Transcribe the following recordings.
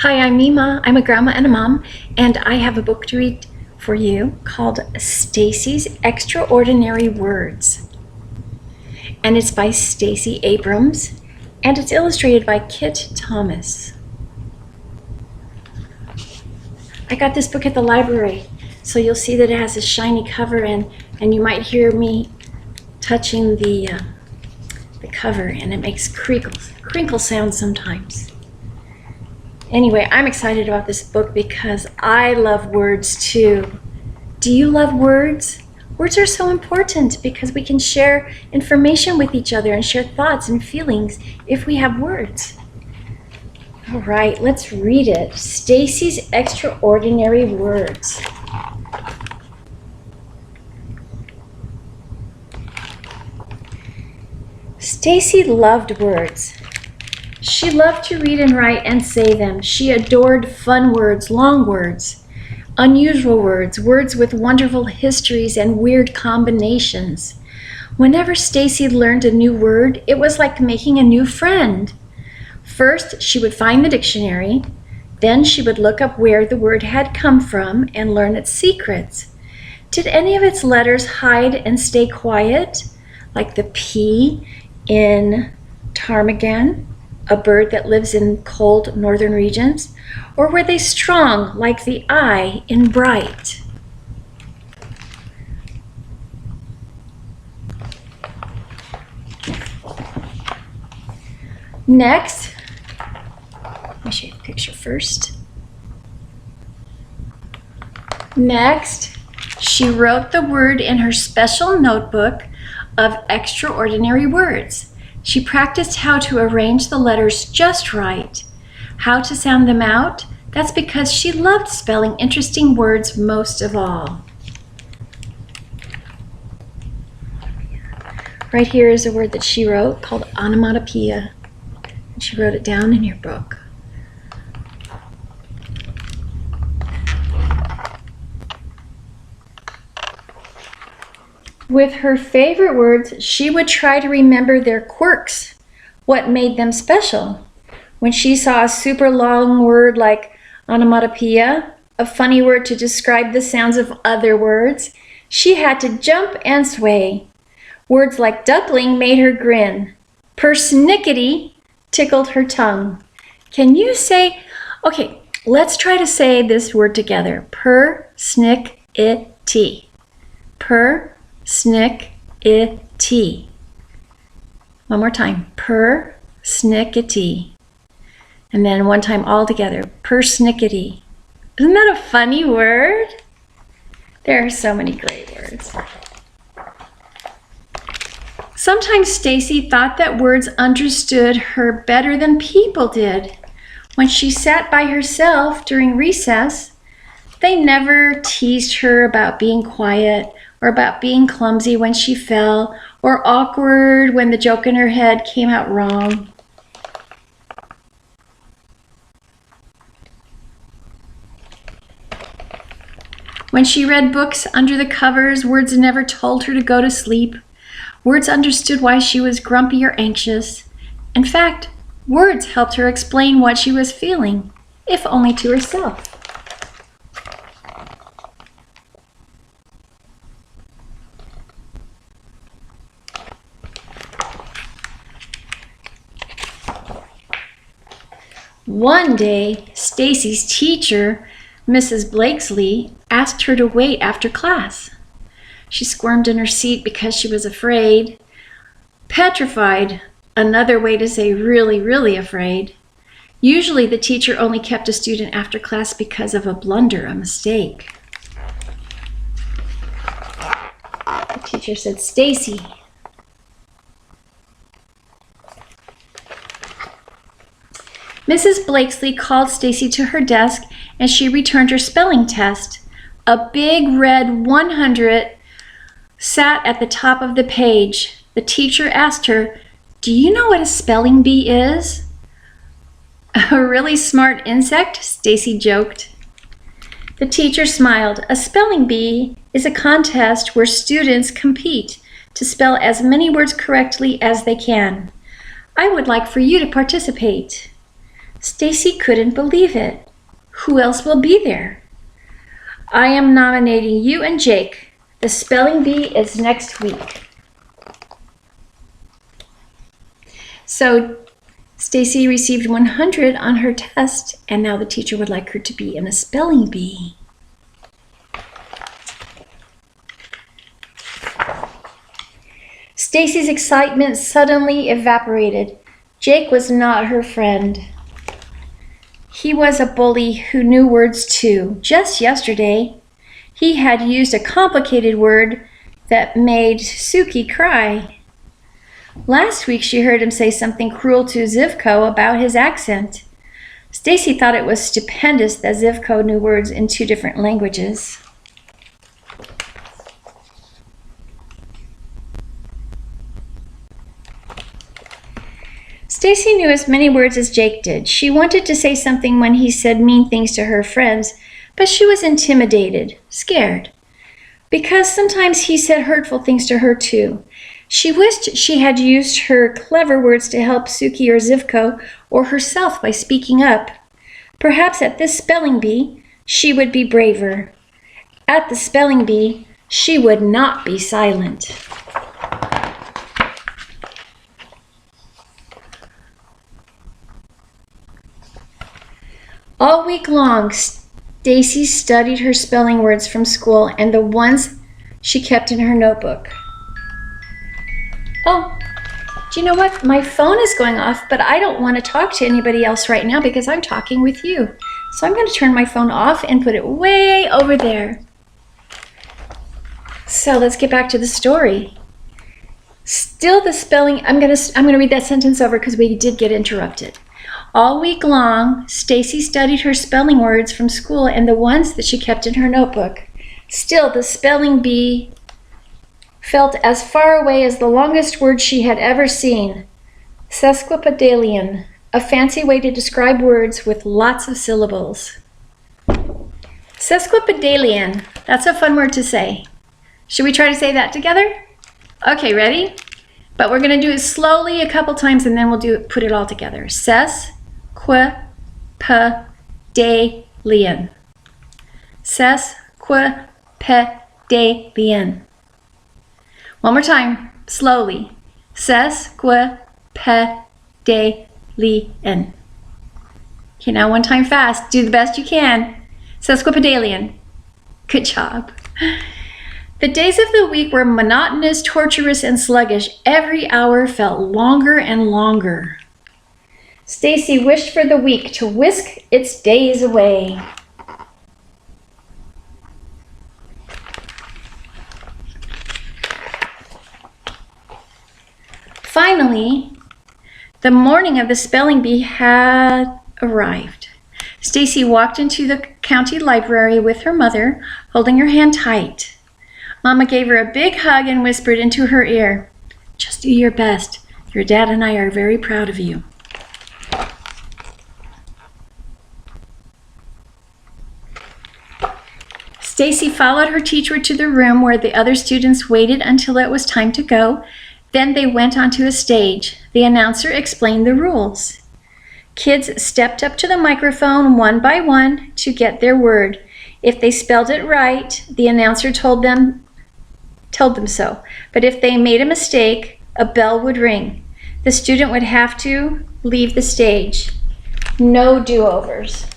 Hi, I'm Mima. I'm a grandma and a mom, and I have a book to read for you called Stacey's Extraordinary Words. And it's by Stacey Abrams, and it's illustrated by Kitt Thomas. I got this book at the library, so you'll see that it has a shiny cover, and you might hear me touching the cover, and it makes crinkle sounds sometimes. Anyway, I'm excited about this book because I love words too. Do you love words? Words are so important because we can share information with each other and share thoughts and feelings if we have words. All right, let's read it. Stacey's Extraordinary Words. Stacey loved words. She loved to read and write and say them. She adored fun words, long words, unusual words, words with wonderful histories and weird combinations. Whenever Stacey learned a new word, it was like making a new friend. First, she would find the dictionary. Then she would look up where the word had come from and learn its secrets. Did any of its letters hide and stay quiet, like the P in ptarmigan, a bird that lives in cold northern regions? Or were they strong like the I in bright? Next, let me show you the picture first. Next, she wrote the word in her special notebook of extraordinary words. She practiced how to arrange the letters just right, how to sound them out. That's because she loved spelling interesting words most of all. Right here is a word that she wrote called onomatopoeia, and she wrote it down in your book. With her favorite words, she would try to remember their quirks, what made them special. When she saw a super long word like onomatopoeia, a funny word to describe the sounds of other words, she had to jump and sway. Words like duckling made her grin. Persnickety tickled her tongue. Can you say, okay, let's try to say this word together. Per-snick-it-ty. Per-snick-it-ty. One more time. Per-snickety. And then one time all together. Per-snickety. Isn't that a funny word? There are so many great words. Sometimes Stacey thought that words understood her better than people did. When she sat by herself during recess, they never teased her about being quiet or about being clumsy when she fell or awkward when the joke in her head came out wrong. When she read books under the covers, words never told her to go to sleep. Words understood why she was grumpy or anxious. In fact, words helped her explain what she was feeling, if only to herself. One day, Stacey's teacher, Mrs. Blakesley, asked her to wait after class. She squirmed in her seat because she was afraid. Petrified, another way to say really, really afraid. Usually the teacher only kept a student after class because of a blunder, a mistake. The teacher said, "Stacey." Mrs. Blakesley called Stacey to her desk and she returned her spelling test. A big red 100 sat at the top of the page. The teacher asked her, "Do you know what a spelling bee is?" "A really smart insect," Stacey joked. The teacher smiled. "A spelling bee is a contest where students compete to spell as many words correctly as they can. I would like for you to participate." Stacey couldn't believe it. Who else will be there? I am nominating you and Jake. The spelling bee is next week. So Stacey received 100 on her test, and now the teacher would like her to be in a spelling bee. Stacey's excitement suddenly evaporated. Jake was not her friend. He was a bully who knew words too. Just yesterday, he had used a complicated word that made Suki cry. Last week, she heard him say something cruel to Zivko about his accent. Stacey thought it was stupendous that Zivko knew words in 2 different languages. Stacey knew as many words as Jake did. She wanted to say something when he said mean things to her friends, but she was intimidated, scared, because sometimes he said hurtful things to her too. She wished she had used her clever words to help Suki or Zivko or herself by speaking up. Perhaps at this spelling bee, she would be braver. At the spelling bee, she would not be silent. All week long, Stacey studied her spelling words from school and the ones she kept in her notebook. Oh, do you know what? My phone is going off, but I don't want to talk to anybody else right now because I'm talking with you. So I'm going to turn my phone off and put it way over there. So let's get back to the story. Still the spelling, I'm going to read that sentence over because we did get interrupted. All week long, Stacey studied her spelling words from school and the ones that she kept in her notebook. Still, the spelling bee felt as far away as the longest word she had ever seen. Sesquipedalian, a fancy way to describe words with lots of syllables. Sesquipedalian, that's a fun word to say. Should we try to say that together? Okay, ready? But we're going to do it slowly a couple times and then we'll put it all together. Sesquipedalian. Sesquipedalian. One more time, slowly. Sesquipedalian. Okay, now one time fast. Do the best you can. Sesquipedalian. Good job. The days of the week were monotonous, torturous, and sluggish. Every hour felt longer and longer. Stacey wished for the week to whisk its days away. Finally, the morning of the spelling bee had arrived. Stacey walked into the county library with her mother, holding her hand tight. Mama gave her a big hug and whispered into her ear, "Just do your best. Your dad and I are very proud of you." Stacey followed her teacher to the room where the other students waited until it was time to go. Then they went onto a stage. The announcer explained the rules. Kids stepped up to the microphone one by one to get their word. If they spelled it right, the announcer told them so. But if they made a mistake, a bell would ring. The student would have to leave the stage. No do-overs.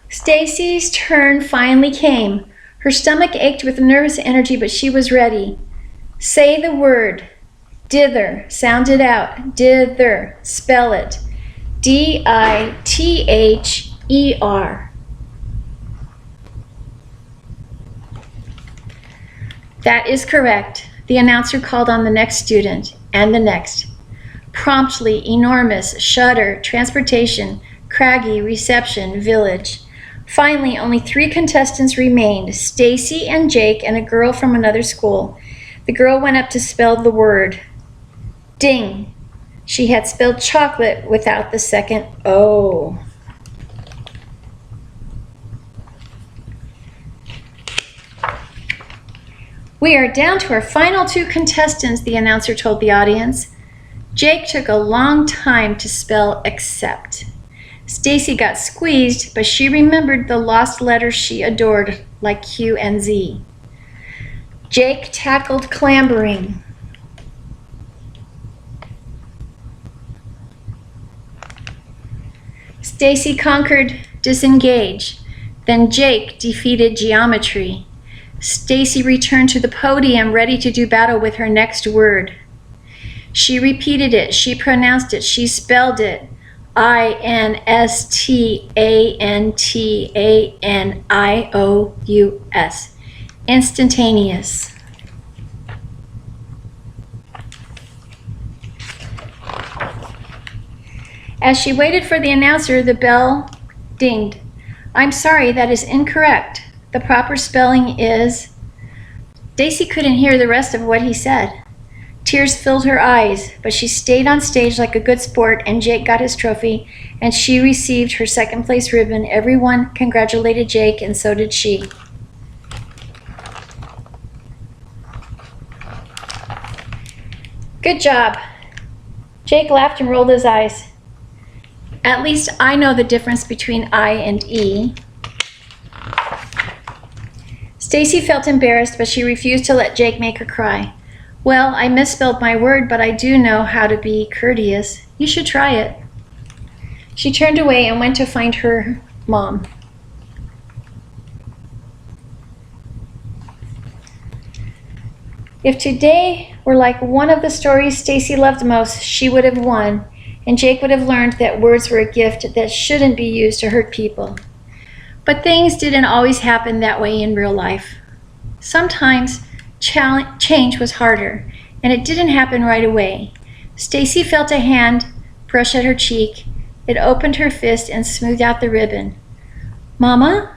Stacey's turn finally came. Her stomach ached with nervous energy, but she was ready. Say the word. Dither. Sound it out. Dither. Spell it. D-I-T-H-E-R. That is correct. The announcer called on the next student, and the next. Promptly, enormous, shutter, transportation, craggy, reception, village. Finally, only 3 contestants remained, Stacey and Jake and a girl from another school. The girl went up to spell the word. Ding! She had spelled chocolate without the second O. We are down to our final 2 contestants, the announcer told the audience. Jake took a long time to spell accept. Stacey got squeezed, but she remembered the lost letters she adored, like Q and Z. Jake tackled clambering. Stacey conquered disengage. Then Jake defeated geometry. Stacey returned to the podium, ready to do battle with her next word. She repeated it, she pronounced it, she spelled it. INSTANTANIOUS. Instantaneous. As she waited for the announcer, the bell dinged. I'm sorry, that is incorrect. The proper spelling is... Stacey couldn't hear the rest of what he said. Tears filled her eyes, but she stayed on stage like a good sport, and Jake got his trophy, and she received her second place ribbon. Everyone congratulated Jake, and so did she. Good job. Jake laughed and rolled his eyes. At least I know the difference between I and E. Stacey felt embarrassed, but she refused to let Jake make her cry. Well, I misspelled my word, but I do know how to be courteous. You should try it. She turned away and went to find her mom. If today were like one of the stories Stacey loved most, she would have won, and Jake would have learned that words were a gift that shouldn't be used to hurt people. But things didn't always happen that way in real life. Sometimes change was harder, and it didn't happen right away. Stacey felt a hand brush at her cheek. It opened her fist and smoothed out the ribbon. Mama?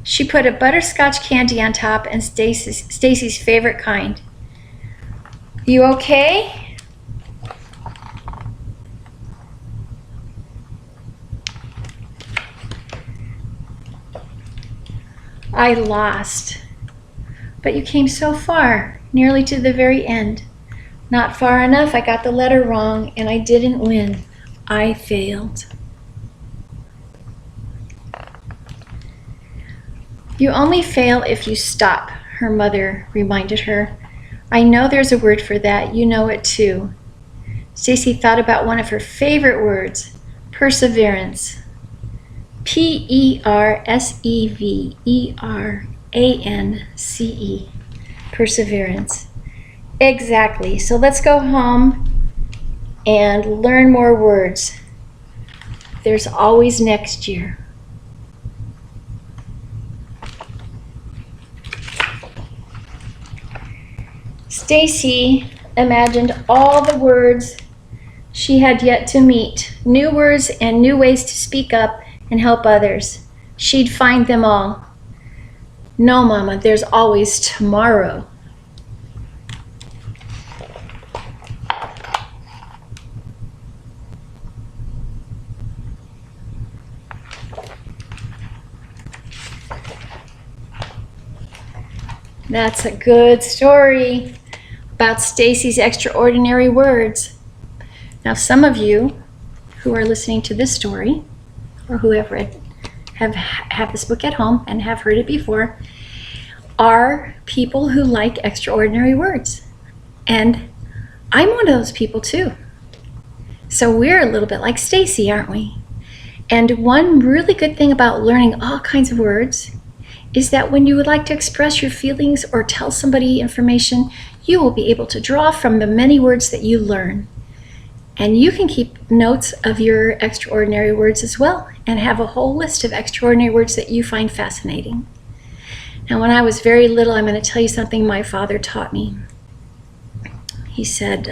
She put a butterscotch candy on top, and Stacey's favorite kind. You okay? I lost. But you came so far, nearly to the very end. Not far enough, I got the letter wrong, and I didn't win. I failed. You only fail if you stop, her mother reminded her. I know there's a word for that. You know it too. Stacey thought about one of her favorite words, perseverance. Perseverance. Perseverance. Exactly. So let's go home and learn more words. There's always next year. Stacey imagined all the words she had yet to meet, new words and new ways to speak up and help others. She'd find them all. No, Mama, there's always tomorrow. That's a good story about Stacey's extraordinary words. Now, some of you who are listening to this story, or who have read, have this book at home and have heard it before, are people who like extraordinary words. And I'm one of those people too. So we're a little bit like Stacey, aren't we? And one really good thing about learning all kinds of words is that when you would like to express your feelings or tell somebody information, you will be able to draw from the many words that you learn. And you can keep notes of your extraordinary words as well and have a whole list of extraordinary words that you find fascinating. Now, when I was very little, I'm going to tell you something my father taught me. He said,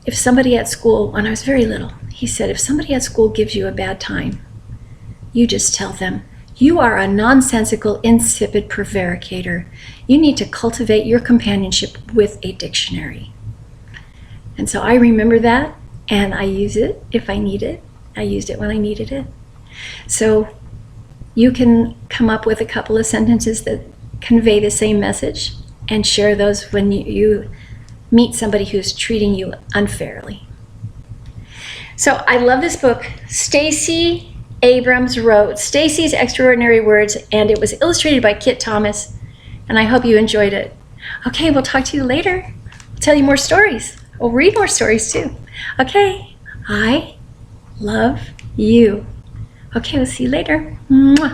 if somebody at school, when I was very little, he said, if somebody at school gives you a bad time, you just tell them, you are a nonsensical, insipid prevaricator. You need to cultivate your companionship with a dictionary. And so I remember that, and I use it if I need it. I used it when I needed it. So you can come up with a couple of sentences that convey the same message, and share those when you meet somebody who's treating you unfairly. So I love this book. Stacey Abrams wrote Stacey's Extraordinary Words, and it was illustrated by Kitt Thomas, and I hope you enjoyed it. Okay, we'll talk to you later. I'll tell you more stories. We'll read more stories too. Okay, I love you. Okay, we'll see you later. Mwah.